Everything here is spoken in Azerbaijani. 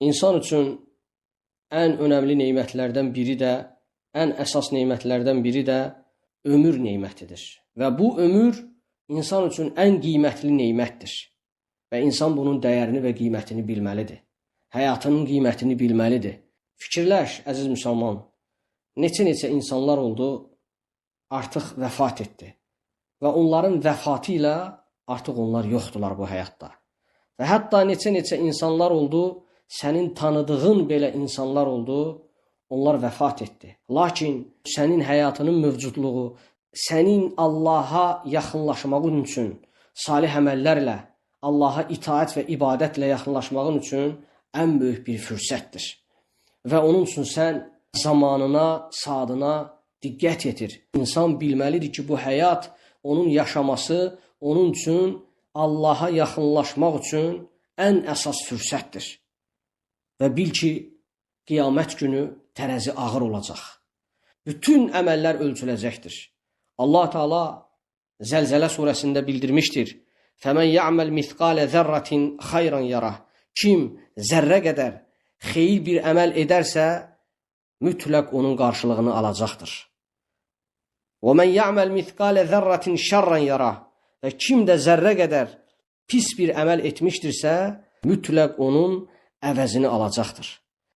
İnsan üçün ən önəmli nemətlərdən biri də, ən əsas nemətlərdən biri də ömür nemətidir. Və bu ömür insan üçün ən qiymətli nemətdir. Və insan bunun dəyərini və qiymətini bilməlidir. Həyatının qiymətini bilməlidir. Fikirləş, əziz müsəlman, neçə insanlar oldu, artıq vəfat etdi. Və onların vəfatı ilə artıq onlar yoxdular bu həyatda. Və hətta neçə insanlar oldu, sənin tanıdığın belə insanlar oldu, onlar vəfat etdi. Lakin sənin həyatının mövcudluğu, sənin Allaha yaxınlaşmağın üçün, salih əməllərlə, Allaha itaət və ibadətlə yaxınlaşmağın üçün ən böyük bir fürsətdir. Və onun üçün sən zamanına, saatına diqqət yetir. İnsan bilməlidir ki, bu həyat, onun yaşaması, onun üçün Allaha yaxınlaşmaq üçün ən əsas fürsətdir. Və bil ki, qiyamət günü tərəzi ağır olacaq. Bütün əməllər ölçüləcəkdir. Allah Teala Zəlzələ surəsində bildirmişdir. Fəmən ya'məl mithqalə zərratin xayran yarah. Kim zərrə qədər xeyir bir əməl edərsə, mütləq onun qarşılığını alacaqdır. Və mən ya'məl mithqalə zərratin şərran yarah. Və kim də zərrə qədər pis bir əməl etmişdirsə, mütləq onun əvəzini alacaqdır.